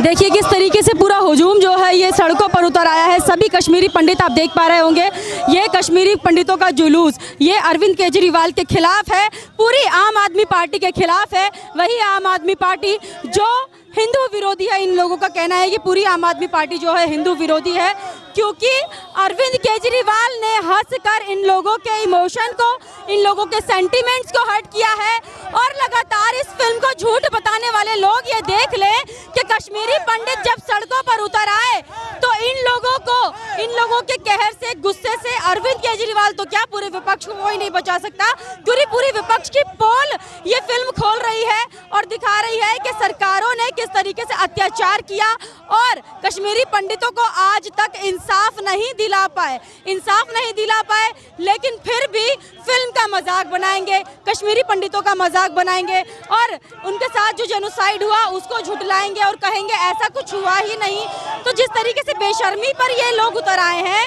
देखिए किस तरीके से पूरा हुजूम जो है ये सड़कों पर उतर आया है। सभी कश्मीरी पंडित आप देख पा रहे होंगे, ये कश्मीरी पंडितों का जुलूस ये अरविंद केजरीवाल के खिलाफ है, पूरी आम आदमी पार्टी के खिलाफ है। वही आम आदमी पार्टी जो हिंदू विरोधी है, इन लोगों का कहना है कि पूरी आम आदमी पार्टी जो है हिंदू विरोधी है, क्योंकि अरविंद केजरीवाल ने हंसकर इन लोगों के इमोशन को, इन लोगों के सेंटिमेंट्स को हर्ट किया है। और लगातार इस फिल्म को झूठ बताने वाले लोग ये देख ले कि कश्मीरी पंडित जब सड़कों पर उतर आए तो इन लोगों के कहर से, गुस्से से अरविंद केजरीवाल तो क्या पूरे विपक्ष को कोई नहीं बचा सकता। पूरी विपक्ष की पोल ये फिल्म खोल रही है और दिखा रही है कि सरकारों ने किस तरीके से अत्याचार किया और कश्मीरी पंडितों को आज तक इंसाफ नहीं दिला पाए, लेकिन फिर भी फिल्म का मजाक बनाएंगे, कश्मीरी पंडितों का मजाक बनाएंगे और उनके साथ जो जेनोसाइड हुआ उसको झुटलाएंगे और कहेंगे ऐसा कुछ हुआ ही नहीं। तो जिस तरीके से बेशर्मी पर ये लोग उतर आए हैं,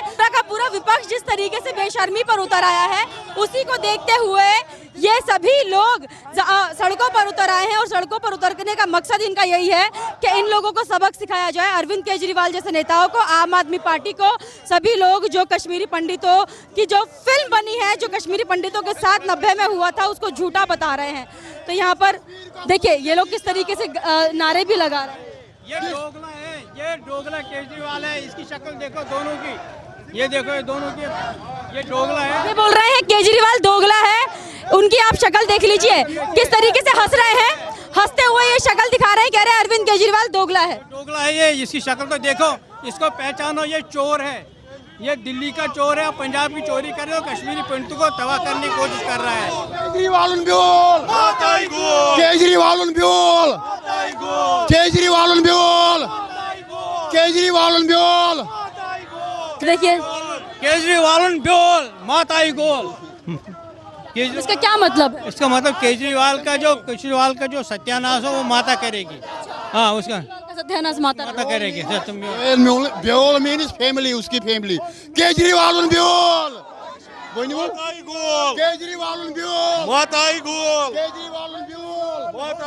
पूरा विपक्ष जिस तरीके से बेशर्मी पर उतर आया है, उसी को देखते हुए ये सभी लोग सड़कों पर उतर आए हैं। और सड़कों पर उतरने का मकसद इनका यही है कि इन लोगों को सबक सिखाया जाए, अरविंद केजरीवाल जैसे नेताओं को, आम आदमी पार्टी को, सभी लोग जो कश्मीरी पंडितों की जो फिल्म बनी है, जो कश्मीरी पंडितों के साथ 90 में हुआ था, उसको झूठा बता रहे हैं। तो यहाँ पर देखिए ये लोग किस तरीके से नारे भी लगा रहे हैं। ये डोगला है, ये डोगला केजरीवाल है, इसकी शक्ल देखो दोनों की, ये देखो ये दोनों की, ये डोगला है। ये बोल रहे हैं केजरीवाल दोगला है, उनकी आप शक्ल देख लीजिए किस तरीके से हंस रहे हैं, हंसते हुए ये शक्ल दिखा रहे हैं, कह रहे हैं अरविंद केजरीवाल दोगला है। डोगला है ये, इसकी शक्ल तो देखो, इसको पहचानो, ये चोर है, ये दिल्ली का चोर है, पंजाब की चोरी कर रहे हो, कश्मीरी पंडितों को तबाह करने की कोशिश कर रहा है। केजरीवाल देखिए केजरीवाल ब्योल माताई गोल। इसका क्या मतलब है? इसका मतलब केजरीवाल का जो सत्यानाश हो वो माता करेगी। हाँ, उसका सत्यानाश माता करेगी। ब्योल मीन्स फैमिली, उसकी फैमिली। केजरीवाल ब्योल,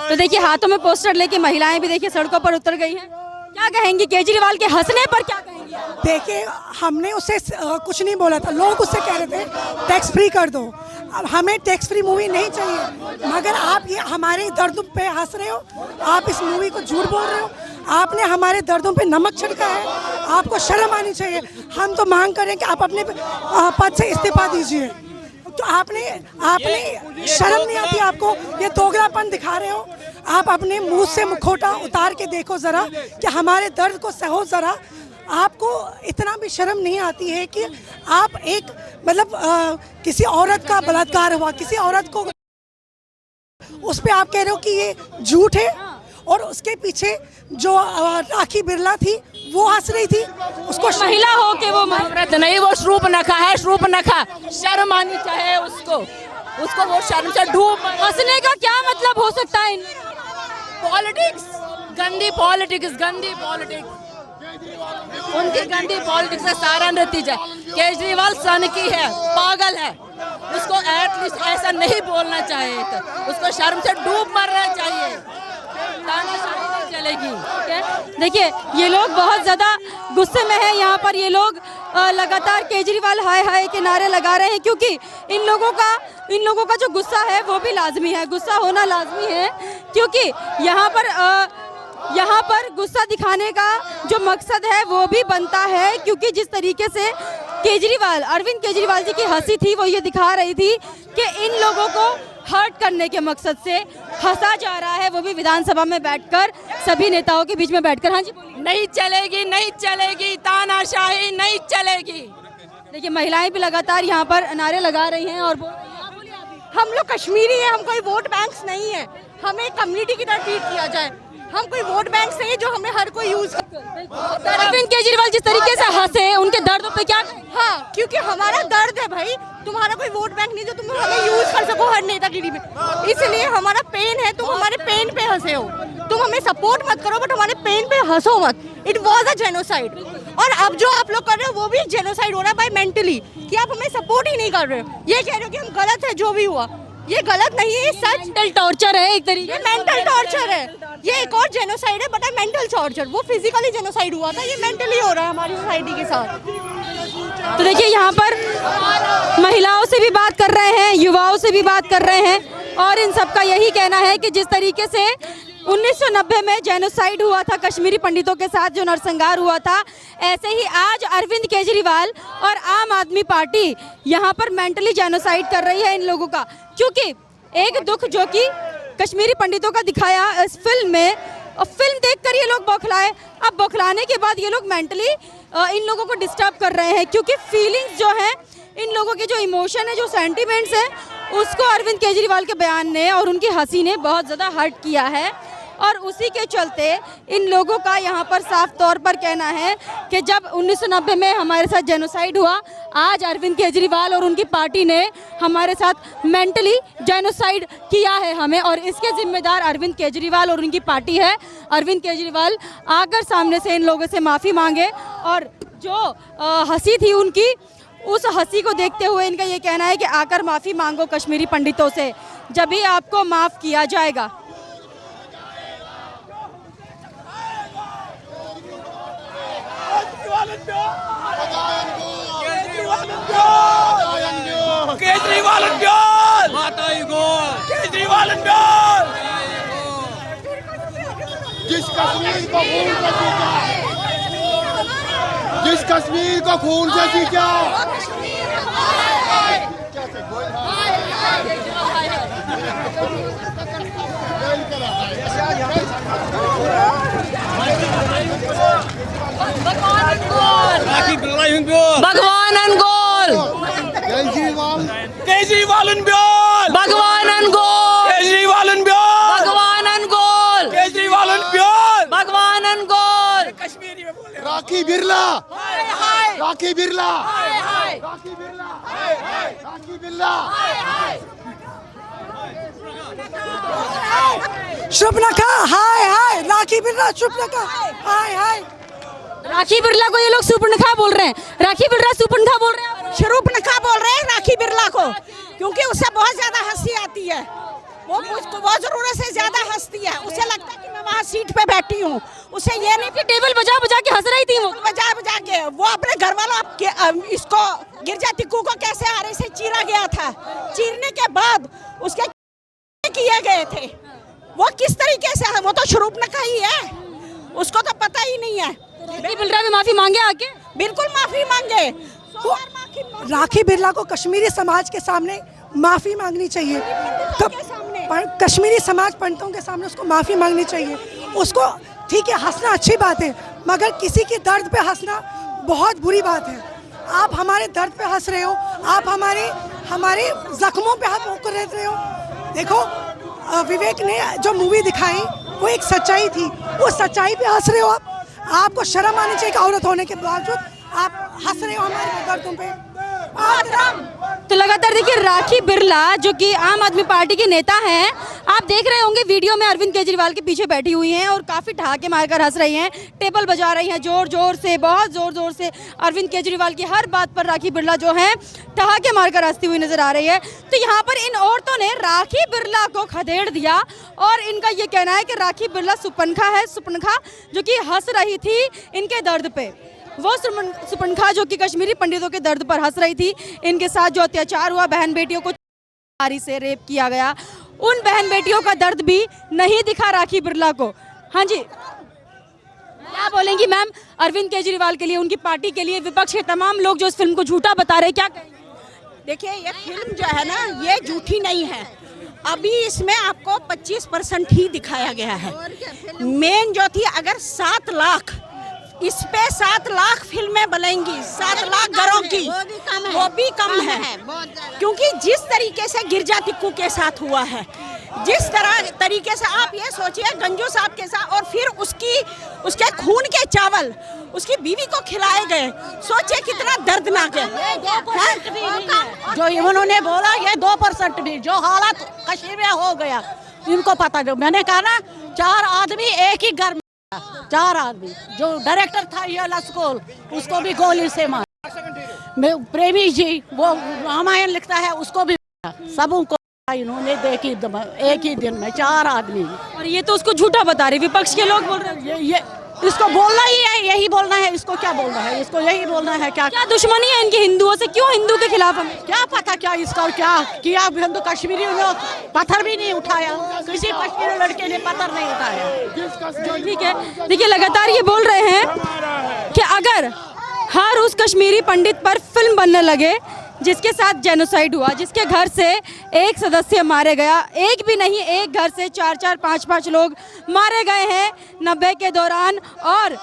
तो देखिए हाथों में पोस्टर लेके महिलाएं भी देखिए सड़कों पर उतर गई हैं। क्या कहेंगी केजरीवाल के हंसने पर, क्या कहेंगी? देखिए हमने उससे कुछ नहीं बोला था, लोग उससे कह रहे थे टैक्स फ्री कर दो। अब हमें टैक्स फ्री मूवी नहीं चाहिए, मगर आप ये हमारे दर्दों पे हंस रहे हो, आप इस मूवी को झूठ बोल रहे हो, आपने हमारे दर्दों पे नमक छिड़का है, आपको शर्म आनी चाहिए। हम तो मांग करें कि आप अपने पद से इस्तीफा दीजिए। तो आपने शर्म नहीं आती आपको? ये दोगलापन दिखा रहे हो आप। अपने मुंह से मुखौटा उतार के देखो जरा कि हमारे दर्द को सहो जरा। आपको इतना भी शर्म नहीं आती है कि आप एक मतलब किसी औरत का बलात्कार हुआ, किसी औरत को उस पे आप कह रहे हो कि ये झूठ है, और उसके पीछे जो राखी बिरला थी वो हंस रही थी, उसको महिला हो के वो औरत नहीं, वो शूर्पणखा है, शूर्पणखा। शर्म आनी चाहिए उसको वो शर्म से डूब। हंसने का क्या मतलब हो सकता है? पॉलिटिक्स, गंदी पॉलिटिक्स, उनकी गंदी पॉलिटिक्स का सारा नतीजा। केजरीवाल सन की है, पागल है, उसको एटलीस्ट ऐसा नहीं बोलना चाहिए था, उसको शर्म से डूब मरना चाहिए, तानाशाही नहीं चलेगी। देखिए ये लोग बहुत ज़्यादा गुस्से में हैं। यहाँ पर ये लोग लगातार केजरीवाल हाय हाय के नारे लगा रहे हैं, क्योंकि इन लोगों का जो गुस्सा है वो भी लाजमी है, गुस्सा होना लाजमी है, क्योंकि यहाँ पर गुस्सा दिखाने का जो मकसद है वो भी बनता है, क्योंकि जिस तरीके से अरविंद केजरीवाल जी की हंसी थी वो ये दिखा रही थी कि इन लोगों को हर्ट करने के मकसद से हंसा जा रहा है, वो भी विधानसभा में बैठकर, सभी नेताओं के बीच में बैठकर। हाँ जी बोलिए। नहीं चलेगी, तानाशाही नहीं चलेगी। देखिए महिलाएं भी लगातार यहाँ पर नारे लगा रही हैं और हम लोग कश्मीरी हैं, हम कोई वोट बैंक्स नहीं है, हमें कम्युनिटी की तरह ट्रीट किया जाए। हम कोई वोट बैंक से है जो हमें हर कोई यूज अरविंद केजरीवाल जिस तरीके से हंसे, उनके दर्दों पे क्या? हाँ, क्योंकि हमारा दर्द है भाई, तुम्हारा कोई वोट बैंक नहीं जो तुम हमें यूज कर सको हर नेतागिरी में, इसलिए हमारा पेन है, तुम हमारे पेन पे हंसे हो। तुम हमें सपोर्ट मत करो बट हमारे पेन पे हंसो मत। इट वॉज अ जेनोसाइड, और अब जो आप लोग कर रहे हो वो भी जेनोसाइड हो रहा है बाय मेंटली, कि आप हमें सपोर्ट ही नहीं कर रहे हो, ये कह रहे हो कि हम गलत है जो भी हुआ। ये गलत नहीं है, सच। मेंटल टॉर्चर है एक तरीके ये मेंटल टॉर्चर है, ये एक और जेनोसाइड है, बट मेंटल टॉर्चर। वो फिजिकली जेनोसाइड हुआ था, ये मेंटली हो रहा है हमारी सोसाइटी के साथ। तो देखिए यहाँ पर महिलाओं से भी बात कर रहे हैं, युवाओं से भी बात कर रहे हैं और इन सबका यही कहना है कि जिस तरीके से 1990 में जेनोसाइड हुआ था कश्मीरी पंडितों के साथ, जो नरसंहार हुआ था, ऐसे ही आज अरविंद केजरीवाल और आम आदमी पार्टी यहाँ पर मेंटली जेनोसाइड कर रही है इन लोगों का। क्योंकि एक दुख जो कि कश्मीरी पंडितों का दिखाया इस फिल्म में, और फिल्म देखकर ये लोग बौखलाए। अब बौखलाने के बाद ये लोग मेंटली इन लोगों को डिस्टर्ब कर रहे हैं, क्योंकि फीलिंग्स जो हैं, इन लोगों के जो इमोशन है, जो सेंटिमेंट्स है, उसको अरविंद केजरीवाल के बयान ने और उनकी हंसी ने बहुत ज़्यादा हर्ट किया है। और उसी के चलते इन लोगों का यहाँ पर साफ तौर पर कहना है कि जब 1990 में हमारे साथ जेनोसाइड हुआ, आज अरविंद केजरीवाल और उनकी पार्टी ने हमारे साथ मेंटली जेनोसाइड किया है हमें, और इसके जिम्मेदार अरविंद केजरीवाल और उनकी पार्टी है। अरविंद केजरीवाल आकर सामने से इन लोगों से माफ़ी मांगे, और जो हंसी थी उनकी, उस हंसी को देखते हुए इनका ये कहना है कि आकर माफ़ी मांगो कश्मीरी पंडितों से, जब भी आपको माफ़ किया जाएगा। केजरीवाल माता केजरीवाल जिस कश्मीर को खून से सींचा, जिस कश्मीर को खून से सींचा, भगवान अनगोल, केजरीवाल केजरीवाल अनबोल, भगवान अनगोल, केजरीवाल अनबोल, भगवान अनगोल, केजरीवाल अनबोल, भगवान अनगोल। कश्मीरी में बोले। राखी बिरला, राखी बिरला, हाय राखी बिरला, राखी बिरला। शुभनखा हाय हाय, राखी बिरला शुभनखा हाय हाय। राखी बिरला को ये लोग सुपर्णखा बोल रहे हैं, राखी बिरला सुपर्णखा बोल रहे हैं, शरूपनखा बोल रहे हैं राखी बिरला को, क्योंकि उससे बहुत ज्यादा हंसी आती है। वो मुझको बहुत जरूरत से ज्यादा हंसती है, उसे लगता है कि मैं वहाँ सीट पे बैठी हूँ। उसे ये नहीं कि टेबल बजा बजा के हंस रही थी वो। बजा बजा के वो अपने घर वालों इसको गिरजा टिक्कू को कैसे आरे से चीरा गया था, चीरने के बाद उसके किए गए थे, वो किस तरीके से है, वो तो शरूपनखा ही है, उसको तो पता ही नहीं है। राखी बिरला भी माफी मांगे आके, बिल्कुल माफी मांगे। राखी बिरला को कश्मीरी समाज के सामने माफ़ी मांगनी चाहिए, कश्मीरी समाज पंडितों के सामने उसको माफ़ी मांगनी चाहिए। उसको ठीक है, हंसना अच्छी बात है, मगर किसी के दर्द पे हंसना बहुत बुरी बात है। आप हमारे दर्द पे हंस रहे हो, आप हमारे जख्मों पे हाथ कर रहे हो। देखो विवेक ने जो मूवी दिखाई वो एक सच्चाई थी, वो सच्चाई पे हंस रहे हो आप। आपको शर्म आनी चाहिए कि औरत होने के बावजूद आप हंस रहे हो हमारे दर्दों पे। तो लगातार देखिए राखी बिरला जो कि आम आदमी पार्टी के नेता हैं, आप देख रहे होंगे वीडियो में अरविंद केजरीवाल के पीछे बैठी हुई हैं और काफ़ी ठहाके मारकर हंस रही हैं, टेबल बजा रही हैं जोर जोर से, बहुत जोर जोर से। अरविंद केजरीवाल की हर बात पर राखी बिरला जो है ठहाके मारकर हंसती हुई नजर आ रही है। तो यहाँ पर इन औरतों ने राखी बिरला को खदेड़ दिया और इनका ये कहना है कि राखी बिरला सुपनखा है, सुपनखा जो कि हंस रही थी इनके दर्द पे। वो सुपनखा जो कि कश्मीरी पंडितों के दर्द पर हंस रही थी, इनके साथ जो अत्याचार हुआ, बहन बेटियों को से रेप किया गया, उन बहन बेटियों का दर्द भी नहीं दिखा राखी बिरला को। हाँ जी, क्या बोलेंगी मैम अरविंद केजरीवाल के लिए, उनकी पार्टी के लिए, विपक्ष के तमाम लोग जो इस फिल्म को झूठा बता रहे हैं, क्या कहेंगे? देखिए ये फिल्म जो है ना, ये झूठी नहीं है। अभी इसमें आपको 25% ही दिखाया गया है। मेन जो थी, अगर 7 लाख इस पे 7 लाख फिल्में बनेंगी, 7 लाख घरों की, वो भी कम है। क्योंकि जिस तरीके से गिरजा टिक्कू के साथ हुआ है, जिस तरीके से आप ये सोचिए गंजू साहब के साथ, और फिर उसके खून के चावल उसकी बीवी को खिलाए गए, सोचिए कितना दर्दनाक है। जो उन्होंने बोला ये 2% भी, जो हालत कश्मीर में हो गया इनको पता। जो मैंने कहा ना, 4 आदमी एक ही घर में, 4 आदमी, जो डायरेक्टर था ये लस्कोल, उसको भी गोली से मारा। प्रेमी जी वो रामायण लिखता है, उसको भी सबों को इन्होंने देखी एक ही दिन में 4 आदमी। और ये तो उसको झूठा बता रहे, विपक्ष के लोग बोल रहे हैं। ये इसको बोलना ही है, यही बोलना है। इसको क्या बोलना है, इसको यही बोलना है। क्या क्या दुश्मनी है इनकी हिंदुओं से? क्यों हिंदू के खिलाफ हमें? क्या पता क्या इसका क्या किया। हिंदू कश्मीरी ने पत्थर भी नहीं उठाया, किसी कश्मीरी लड़के ने पत्थर नहीं उठाया। ठीक है, देखिए लगातार ये बोल रहे हैं कि अगर हर उस कश्मीरी पंडित पर फिल्म बनने लगे जिसके साथ जेनोसाइड हुआ, जिसके घर से एक सदस्य मारे गया, एक भी नहीं, एक घर से 4-4, 5-5 लोग मारे गए हैं 90 के दौरान। और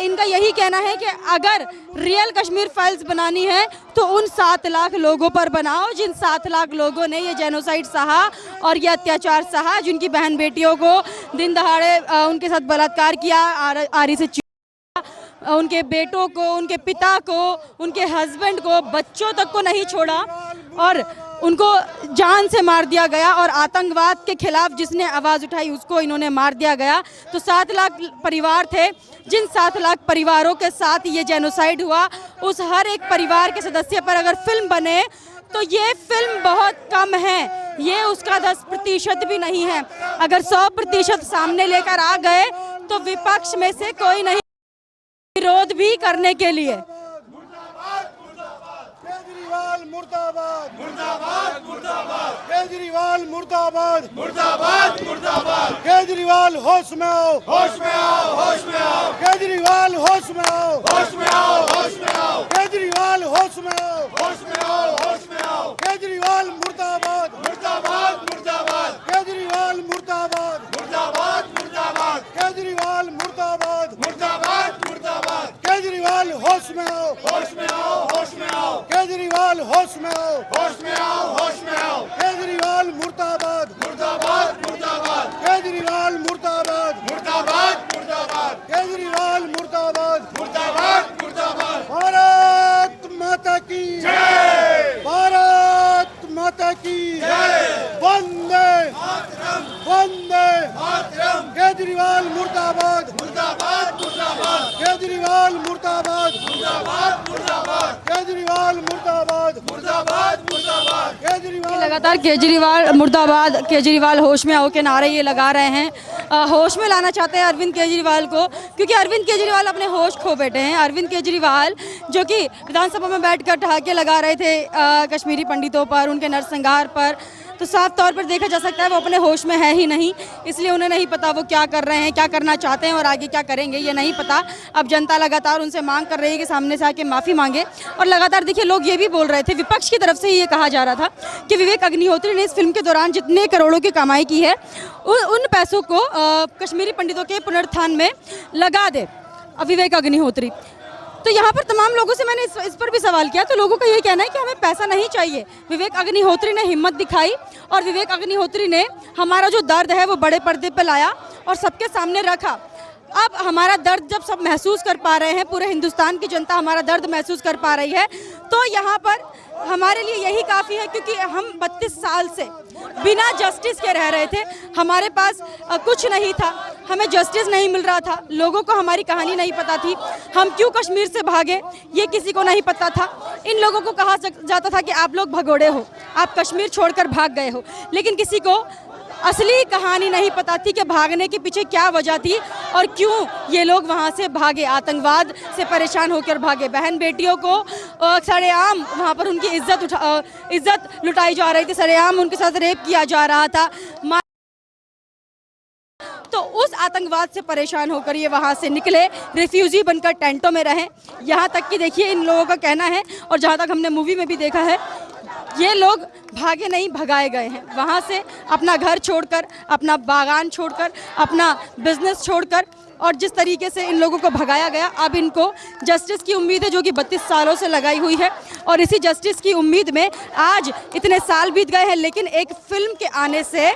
इनका यही कहना है कि अगर रियल कश्मीर फाइल्स बनानी है तो उन 7 लाख लोगों पर बनाओ, जिन 7 लाख लोगों ने ये जेनोसाइड सहा और ये अत्याचार सहा, जिनकी बहन बेटियों को दिन दहाड़े उनके साथ बलात्कार किया, आरी से उनके बेटों को, उनके पिता को, उनके हस्बैंड को, बच्चों तक को नहीं छोड़ा और उनको जान से मार दिया गया। और आतंकवाद के खिलाफ जिसने आवाज़ उठाई उसको इन्होंने मार दिया गया। तो 7 लाख परिवार थे, जिन 7 लाख परिवारों के साथ ये जेनोसाइड हुआ, उस हर एक परिवार के सदस्य पर अगर फिल्म बने तो ये फिल्म बहुत कम है, ये उसका 10% भी नहीं है। अगर 100% सामने लेकर आ गए तो विपक्ष में से कोई नहीं विरोध भी करने के लिए। केजरीवाल मुर्दाबाद, मुर्दाबाद, मुर्दाबाद। केजरीवाल मुर्दाबाद, मुर्दाबाद, मुर्दाबाद। केजरीवाल होश में आओ, होश में आओ, होश में आओ। केजरीवाल होश में आओ, होश में आओ, होश में आओ। केजरीवाल होश में आओ, होश में आओ, होश में आओ। केजरीवाल मुर्दाबाद, मुर्दाबाद, मुर्दाबाद। केजरीवाल मुर्दाबाद, मुर्दाबाद, मुर्दाबाद। केजरीवाल मुर्दाबाद, मुर्दाबाद, मुर्दाबाद। केजरीवाल होश में आओ, होश में आओ, होश में आओ। केजरीवाल होश में आओ, होश में आओ, होश में आओ। केजरीवाल मुर्दाबाद, मुर्दाबाद, मुर्दाबाद। केजरीवाल मुर्दाबाद, मुर्दाबाद, मुर्दाबाद। केजरीवाल मुर्दाबाद, मुर्दाबाद, मुर्दाबाद। भारत माता की जय, भारत माता की जय। वंदे मातरम, वंदे मातरम। केजरीवाल मुर्दाबाद, मुर्दाबाद, मुर्दाबाद। केजरीवाल मुर्दाबाद, मुर्दाबाद, मुर्दाबाद। केजरीवाल मुर्दाबाद, मुर्दाबाद, मुर्दाबाद। केजरीवाल लगातार केजरीवाल मुर्दाबाद, केजरीवाल होश में आओ के नारे ये लगा रहे हैं। होश में लाना चाहते हैं अरविंद केजरीवाल को, क्योंकि अरविंद केजरीवाल अपने होश खो बैठे हैं। अरविंद केजरीवाल जो कि विधानसभा में बैठकर ठहाके लगा रहे थे कश्मीरी पंडितों पर, उनके नरसंहार पर, तो साफ तौर पर देखा जा सकता है वो अपने होश में है ही नहीं। इसलिए उन्हें नहीं पता वो क्या कर रहे हैं, क्या करना चाहते हैं और आगे क्या करेंगे ये नहीं पता। अब जनता लगातार उनसे मांग कर रही है कि सामने से आके माफ़ी मांगे। और लगातार देखिए लोग ये भी बोल रहे थे, विपक्ष की तरफ से ये कहा जा रहा था कि विवेक अग्निहोत्री ने इस फिल्म के दौरान जितने करोड़ों की कमाई की है उन पैसों को कश्मीरी पंडितों के पुनरुत्थान में लगा दे विवेक अग्निहोत्री। तो यहाँ पर तमाम लोगों से मैंने इस पर भी सवाल किया, तो लोगों का ये कहना है कि हमें पैसा नहीं चाहिए। विवेक अग्निहोत्री ने हिम्मत दिखाई और विवेक अग्निहोत्री ने हमारा जो दर्द है वो बड़े पर्दे पर लाया और सबके सामने रखा। अब हमारा दर्द जब सब महसूस कर पा रहे हैं, पूरे हिंदुस्तान की जनता हमारा दर्द महसूस कर पा रही है, तो यहाँ पर हमारे लिए यही काफ़ी है। क्योंकि हम 32 साल से बिना जस्टिस के रह रहे थे, हमारे पास कुछ नहीं था, हमें जस्टिस नहीं मिल रहा था, लोगों को हमारी कहानी नहीं पता थी, हम क्यों कश्मीर से भागे ये किसी को नहीं पता था। इन लोगों को कहा जाता था कि आप लोग भगोड़े हो, आप कश्मीर छोड़कर भाग गए हो, लेकिन किसी को असली कहानी नहीं पता थी कि भागने के पीछे क्या वजह थी और क्यों ये लोग वहाँ से भागे, आतंकवाद से परेशान होकर भागे। बहन बेटियों को सरेआम वहाँ पर उनकी इज्जत लुटाई जा रही थी, सरेआम उनके साथ रेप किया जा रहा था। तो उस आतंकवाद से परेशान होकर ये वहाँ से निकले, रिफ्यूजी बनकर टेंटों में रहें। यहाँ तक कि देखिए इन लोगों का कहना है, और जहाँ तक हमने मूवी में भी देखा है, ये लोग भागे नहीं, भगाए गए हैं वहाँ से, अपना घर छोड़कर, अपना बागान छोड़कर, अपना बिजनेस छोड़कर। और जिस तरीके से इन लोगों को भगाया गया, अब इनको जस्टिस की उम्मीद है जो कि 32 सालों से लगाई हुई है। और इसी जस्टिस की उम्मीद में आज इतने साल बीत गए हैं, लेकिन एक फिल्म के आने से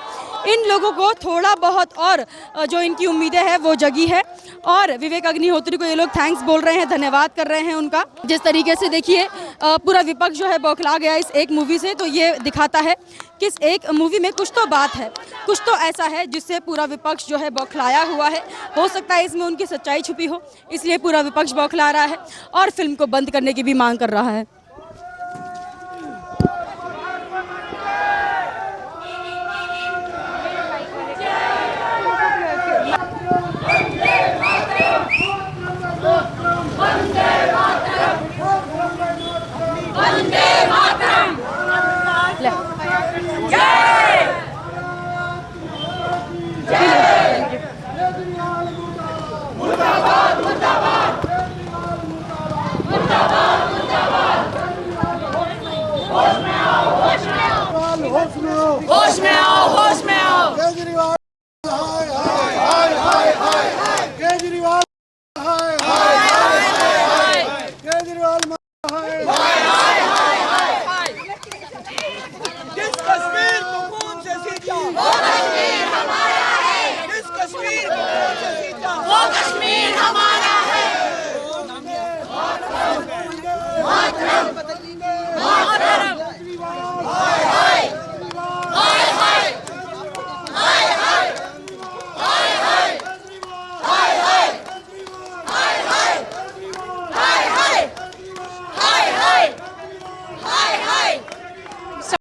इन लोगों को थोड़ा बहुत और जो इनकी उम्मीदें हैं वो जगी है। और विवेक अग्निहोत्री को ये लोग थैंक्स बोल रहे हैं, धन्यवाद कर रहे हैं उनका। जिस तरीके से देखिए पूरा विपक्ष जो है बौखला गया इस एक मूवी से, तो ये दिखाता है कि इस एक मूवी में कुछ तो बात है, कुछ तो ऐसा है जिससे पूरा विपक्ष जो है बौखलाया हुआ है। हो सकता है इसमें उनकी सच्चाई छुपी हो, इसलिए पूरा विपक्ष बौखला रहा है और फिल्म को बंद करने की भी मांग कर रहा है। बंद